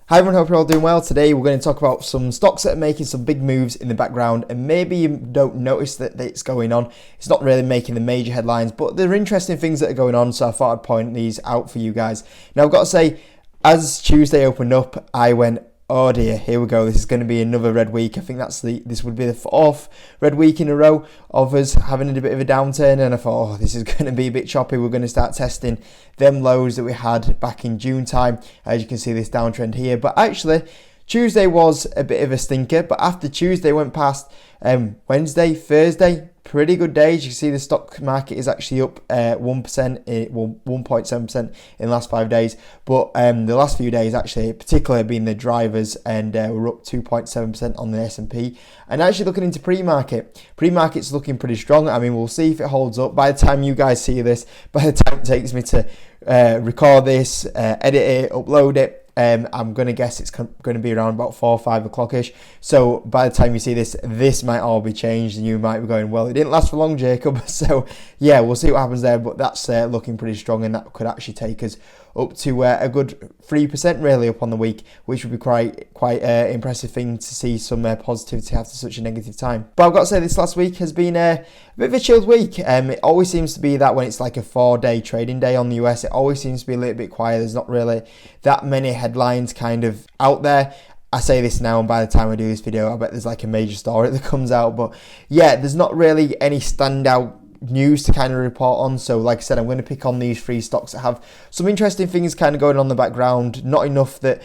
Hi everyone, hope you're all doing well. Today we're going to talk about some stocks that are making some big moves in the background and maybe you don't notice that it's going on. It's not really making the major headlines, but there are interesting things that are going on, so I thought I'd point these out for you guys. Now I've got to say, as Tuesday opened up, I went, oh dear, here we go. This is going to be another red week. I think this would be the fourth red week in a row of us having a bit of a downturn. And I thought, oh, this is going to be a bit choppy. We're going to start testing them lows that we had back in June time. As you can see, this downtrend here. But actually, Tuesday was a bit of a stinker. But after Tuesday went past Wednesday, Thursday, pretty good days. You can see the stock market is actually up 1.7% in the last 5 days. But the last few days actually, particularly being the drivers, and we're up 2.7% on the S&P. And actually looking into pre-market's looking pretty strong. I mean, we'll see if it holds up. By the time you guys see this, by the time it takes me to record this, edit it, upload it, I'm going to guess it's going to be around about 4 or 5 o'clock-ish. So by the time you see this, this might all be changed and you might be going, well, it didn't last for long, Jacob. So yeah, we'll see what happens there. But that's looking pretty strong, and that could actually take us up to a good 3% really up on the week, which would be quite impressive thing to see some positivity after such a negative time. But I've got to say, this last week has been a bit of a chilled week. It always seems to be that when it's like a 4-day trading day on the US, it always seems to be a little bit quiet. There's not really that many headlines kind of out there. I say this now, and by the time I do this video, I bet there's like a major story that comes out. But yeah, there's not really any standout news to kind of report on. So like I said, I'm going to pick on these 3 stocks that have some interesting things kind of going on in the background. Not enough that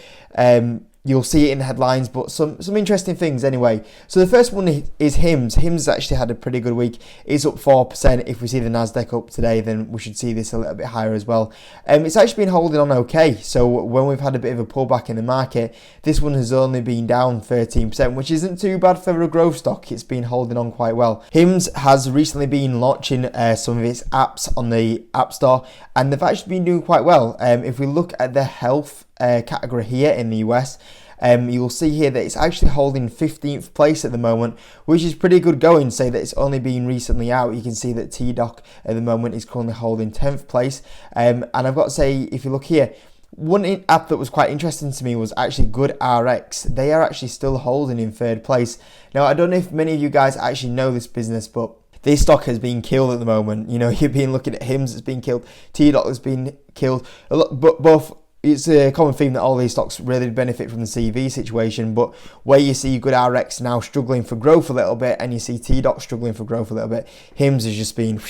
you'll see it in the headlines, but some interesting things anyway. So the first one is HIMS. HIMS actually had a pretty good week. It's up 4%. If we see the Nasdaq up today, then we should see this a little bit higher as well. It's actually been holding on okay. So when we've had a bit of a pullback in the market, this one has only been down 13%, which isn't too bad for a growth stock. It's been holding on quite well. HIMS has recently been launching some of its apps on the App Store, and they've actually been doing quite well. If we look at the health category here in the US, you will see here that it's actually holding 15th place at the moment, which is pretty good going. Say that it's only been recently out. You can see that TDoc at the moment is currently holding 10th place. And I've got to say, if you look here, one app that was quite interesting to me was actually GoodRx. They are actually still holding in 3rd place. Now, I don't know if many of you guys actually know this business, but this stock has been killed at the moment. You know, you've been looking at HIMS, it's been killed. TDoc has been killed. But both. It's a common theme that all these stocks really benefit from the CV situation, but where you see GoodRx now struggling for growth a little bit and you see TDoc struggling for growth a little bit, HIMS has just been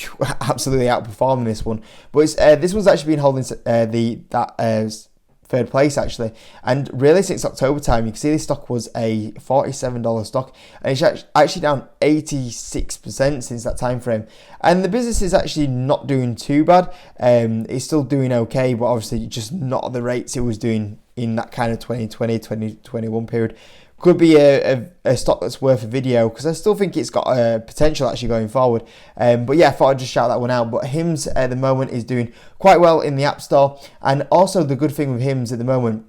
absolutely outperforming this one. But it's, this one's actually been holding that 3rd place actually, and really since October time, you can see this stock was a $47 stock, and it's actually down 86% since that time frame. And the business is actually not doing too bad. It's still doing okay, but obviously just not at the rates it was doing in that kind of 2020, 2021 period. Could be a stock that's worth a video, because I still think it's got potential actually going forward. But yeah, I thought I'd just shout that one out. But HIMS at the moment is doing quite well in the App Store. And also the good thing with HIMS at the moment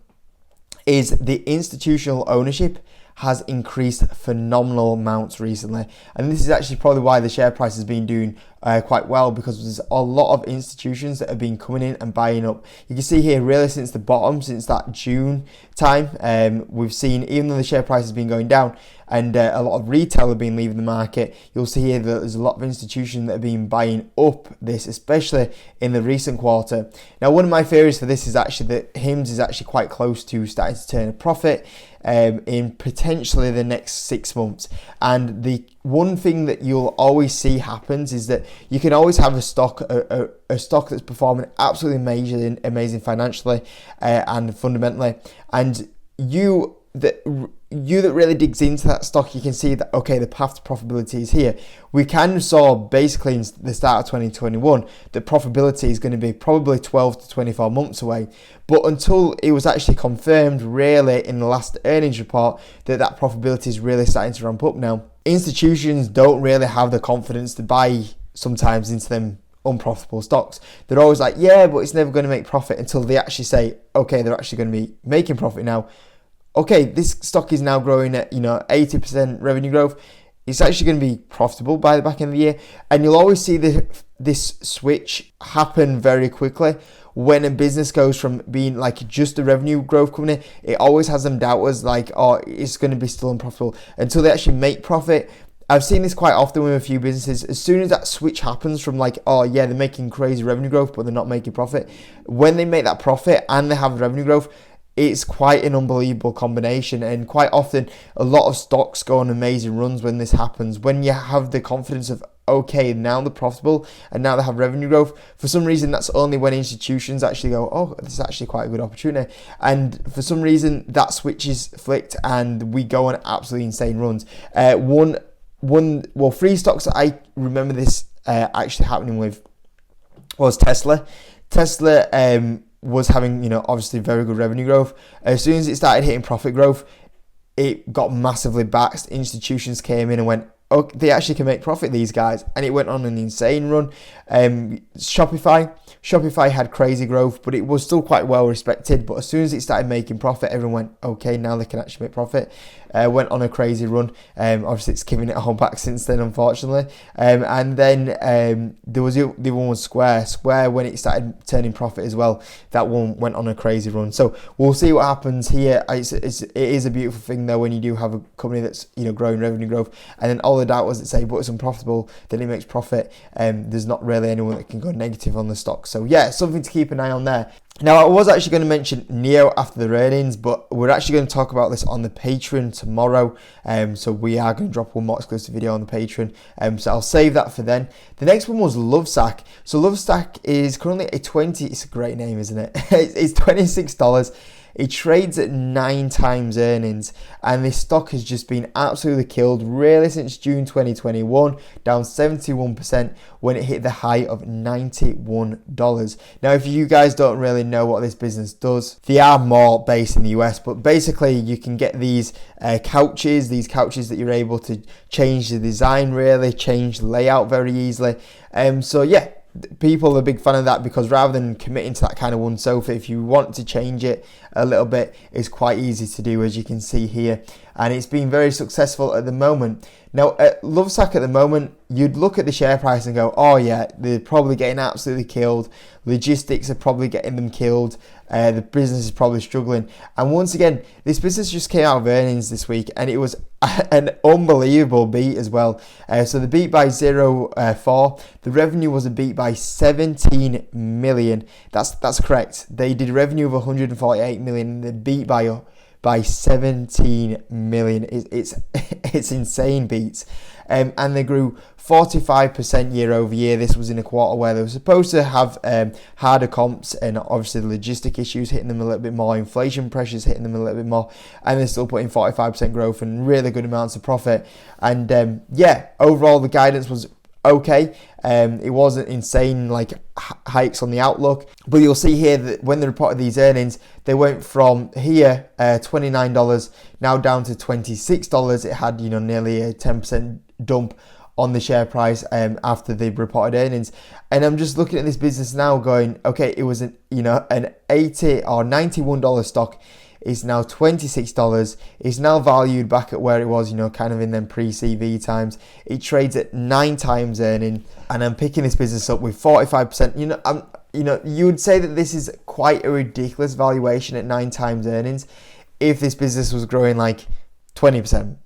is the institutional ownership has increased phenomenal amounts recently, and this is actually probably why the share price has been doing quite well, because there's a lot of institutions that have been coming in and buying up. You can see here really since the bottom, since that June time, we've seen, even though the share price has been going down and a lot of retail have been leaving the market, you'll see here that there's a lot of institutions that have been buying up this, especially in the recent quarter. Now, one of my theories for this is actually that HIMS is actually quite close to starting to turn a profit in potentially the next 6 months. And the one thing that you'll always see happens is that you can always have a stock that's performing absolutely amazing financially and fundamentally, and you that really digs into that stock, you can see that, okay, the path to profitability is here. We kind of saw basically in the start of 2021 that profitability is going to be probably 12 to 24 months away. But until it was actually confirmed really in the last earnings report that profitability is really starting to ramp up now, institutions don't really have the confidence to buy sometimes into them unprofitable stocks. They're always like, yeah, but it's never going to make profit, until they actually say, okay, they're actually going to be making profit now. Okay, this stock is now growing at 80% revenue growth. It's actually going to be profitable by the back end of the year, and you'll always see the this switch happen very quickly. When a business goes from being like just a revenue growth company, it always has them doubters like, oh, it's going to be still unprofitable until they actually make profit. I've seen this quite often with a few businesses. As soon as that switch happens from like, oh yeah, they're making crazy revenue growth, but they're not making profit. When they make that profit and they have revenue growth, it's quite an unbelievable combination. And quite often, a lot of stocks go on amazing runs when this happens. When you have the confidence of, okay, now they're profitable and now they have revenue growth. For some reason, that's only when institutions actually go, oh, this is actually quite a good opportunity. And for some reason, that switch is flicked and we go on absolutely insane runs. Three stocks that I remember this actually happening with was Tesla. Tesla was having, obviously very good revenue growth. As soon as it started hitting profit growth, it got massively backed. Institutions came in and went, oh, they actually can make profit, these guys. And it went on an insane run. Shopify had crazy growth, but it was still quite well respected. But as soon as it started making profit, everyone went, okay, now they can actually make profit. Went on a crazy run. Obviously, it's giving it all back since then, unfortunately. And then there was the other one was Square. Square, when it started turning profit as well, that one went on a crazy run. So we'll see what happens here. It is a beautiful thing though when you do have a company that's growing revenue growth, and then all the doubters that say, but it's unprofitable, then it makes profit. There's not really anyone that can go negative on the stock. So yeah, something to keep an eye on there. Now, I was actually going to mention Neo after the earnings, but we're actually going to talk about this on the Patreon tomorrow. So we are going to drop one more exclusive video on the Patreon. So I'll save that for then. The next one was Lovesac. So Lovesac is currently it's a great name, isn't it? It's $26. It trades at 9 times earnings, and this stock has just been absolutely killed really since June 2021, down 71% when it hit the high of $91. Now, if you guys don't really know what this business does, they are more based in the US, but basically you can get these couches that you're able to change the design, really change the layout very easily. So yeah, people are a big fan of that, because rather than committing to that kind of one sofa, if you want to change it a little bit, it's quite easy to do, as you can see here, and it's been very successful at the moment. Now at Lovesac at the moment, you'd look at the share price and go, oh yeah, they're probably getting absolutely killed, logistics are probably getting them killed, the business is probably struggling. And once again, this business just came out of earnings this week, and it was an unbelievable beat as well. So the beat by 0.4, the revenue was a beat by 17 million. That's correct. They did revenue of 148 million, the beat by 17 million. It's insane beats. And they grew 45% year over year. This was in a quarter where they were supposed to have harder comps, and obviously the logistic issues hitting them a little bit more, inflation pressures hitting them a little bit more, and they're still putting 45% growth and really good amounts of profit. And yeah, overall the guidance was okay. It wasn't insane like hikes on the outlook, but you'll see here that when they reported these earnings, they went from here $29 now down to $26. It had nearly a 10% dump on the share price after they reported earnings. And I'm just looking at this business now going, okay, it was an $80 or $91 stock. It's now $26. It's now valued back at where it was, kind of in them pre-CV times. It trades at 9 times earning, and I'm picking this business up with 45%. You would say that this is quite a ridiculous valuation at 9 times earnings if this business was growing like 20%.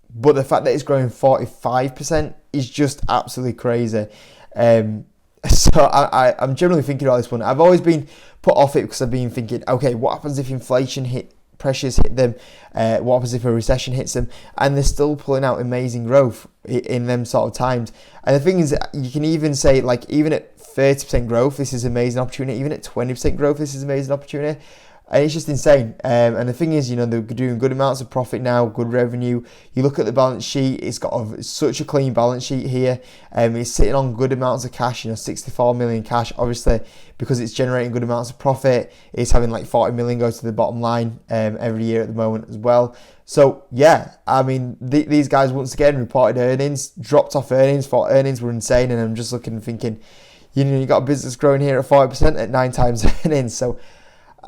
But the fact that it's growing 45% is just absolutely crazy. So I'm generally thinking about this one. I've always been put off it because I've been thinking, okay, what happens if inflation pressures hit them? What happens if a recession hits them? And they're still pulling out amazing growth in them sort of times. And the thing is, you can even say, like, even at 30% growth, this is an amazing opportunity. Even at 20% growth, this is an amazing opportunity. And it's just insane. And the thing is, they're doing good amounts of profit now, good revenue. You look at the balance sheet, it's got such a clean balance sheet here. It's sitting on good amounts of cash, 64 million cash, obviously, because it's generating good amounts of profit. It's having like 40 million go to the bottom line every year at the moment as well. So yeah, I mean, these guys once again reported earnings, dropped off earnings, thought earnings were insane. And I'm just looking and thinking, you got a business growing here at 5% at 9 times earnings. So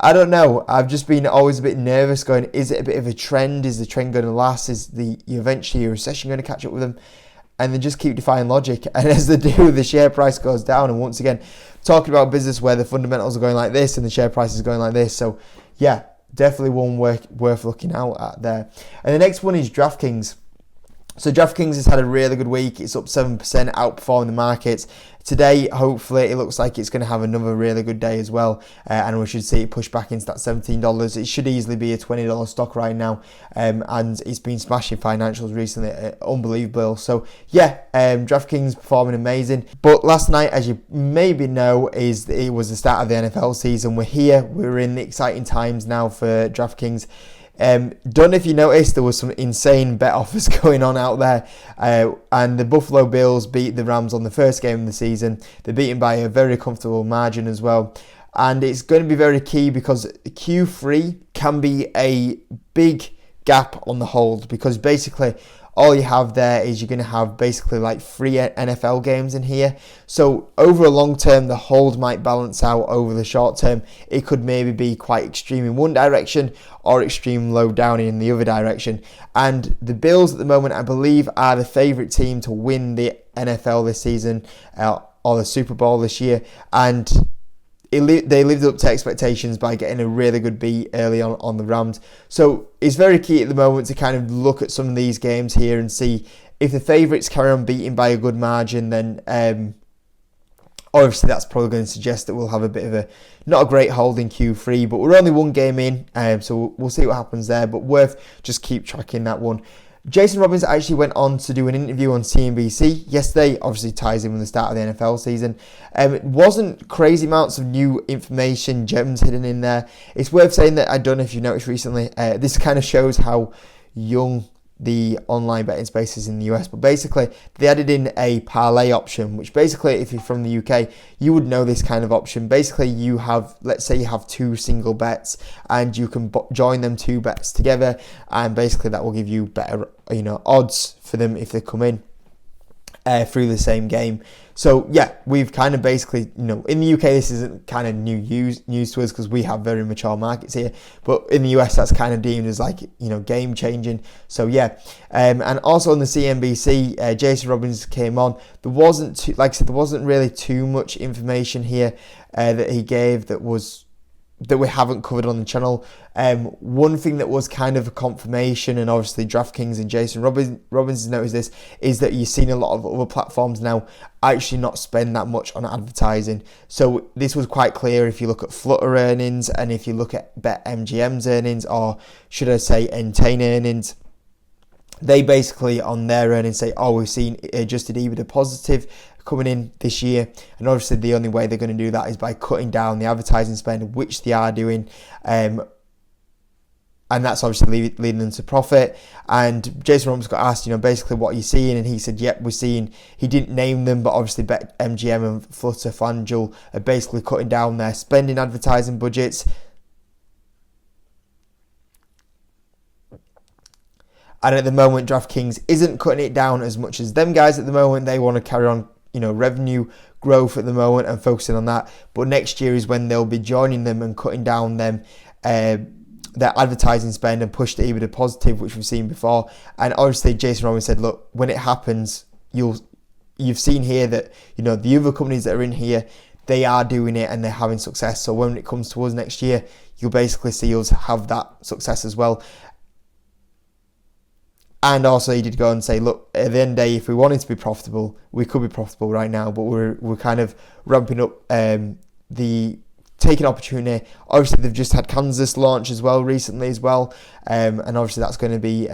I don't know. I've just been always a bit nervous going, is it a bit of a trend? Is the trend going to last? Is eventually a recession going to catch up with them? and they just keep defying logic. And as they do, the share price goes down. And once again, talking about business where the fundamentals are going like this and the share price is going like this. So yeah, definitely one worth looking out at there. And the next one is DraftKings. So DraftKings has had a really good week. It's up 7%, outperforming the markets. Today, hopefully, it looks like it's going to have another really good day as well. And we should see it push back into that $17. It should easily be a $20 stock right now. And it's been smashing financials recently. Unbelievable. So, yeah, DraftKings performing amazing. But last night, as you maybe know, it was the start of the NFL season. We're here. We're in the exciting times now for DraftKings. Don't know if you noticed, there was some insane bet offers going on out there, and the Buffalo Bills beat the Rams on the first game of the season. They're beaten by a very comfortable margin as well, and it's going to be very key because Q3 can be a big gap on the hold, because basically all you have there is you're going to have basically like 3 NFL games in here. So over a long term, the hold might balance out. Over the short term, it could maybe be quite extreme in one direction or extreme low down in the other direction. And the Bills at the moment, I believe, are the favourite team to win the NFL this season, or the Super Bowl this year. And they lived up to expectations by getting a really good beat early on the Rams. So it's very key at the moment to kind of look at some of these games here and see if the favourites carry on beating by a good margin, then obviously that's probably going to suggest that we'll have a bit of not a great hold in Q3, but we're only one game in, so we'll see what happens there, but worth just keep tracking that one. Jason Robbins actually went on to do an interview on CNBC yesterday. Obviously ties in with the start of the NFL season. It wasn't crazy amounts of new information, gems hidden in there. It's worth saying that, I don't know if you noticed recently, this kind of shows how young the online betting space is in the US, but basically they added in a parlay option, which basically, if you're from the UK, you would know this kind of option. Basically, you have, let's say you have 2 single bets and you can join them 2 bets together, and basically that will give you better, odds for them if they come in through the same game. So yeah, we've kind of basically, in the UK, this isn't kind of news to us because we have very mature markets here, but in the US that's kind of deemed as like, game changing. So yeah, and also on the CNBC, Jason Robbins came on. There wasn't there wasn't really too much information here that he gave that we haven't covered on the channel. One thing that was kind of a confirmation, and obviously DraftKings and Jason Robbins has noticed this, is that you've seen a lot of other platforms now actually not spend that much on advertising. So this was quite clear if you look at Flutter earnings and if you look at BetMGM's earnings, or should I say Entain earnings. They basically on their earnings say, we've seen adjusted EBITDA positive coming in this year, and obviously the only way they're going to do that is by cutting down the advertising spend, which they are doing, and that's obviously leading them to profit. And Jason Robbins got asked, basically what are you seeing, and he said, yep, we're seeing, he didn't name them, but obviously BetMGM and Flutter, FanDuel are basically cutting down their spending advertising budgets. And at the moment, DraftKings isn't cutting it down as much as them guys at the moment. They want to carry on, revenue growth at the moment and focusing on that. But next year is when they'll be joining them and cutting down them their advertising spend and push the EBITDA positive, which we've seen before. And obviously, Jason Robbins said, look, when it happens, you've seen here that, the other companies that are in here, they are doing it and they're having success. So when it comes to us next year, you'll basically see us have that success as well. And also he did go and say, look, at the end of the day, if we wanted to be profitable, we could be profitable right now, but we're kind of ramping up taking opportunity. Obviously, they've just had Kansas launch as well recently as well. And obviously that's going to be,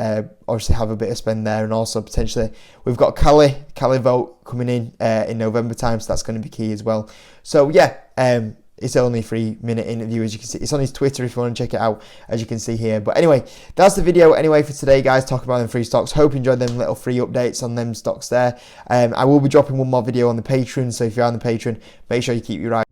obviously have a bit of spend there. And also potentially we've got Cali vote coming in November time. So that's going to be key as well. So yeah, it's only a 3-minute interview, as you can see. It's on his Twitter if you want to check it out, as you can see here. But anyway, that's the video anyway for today, guys, talking about them free stocks. Hope you enjoyed them little free updates on them stocks there. I will be dropping one more video on the Patreon, so if you're on the Patreon, make sure you keep your eye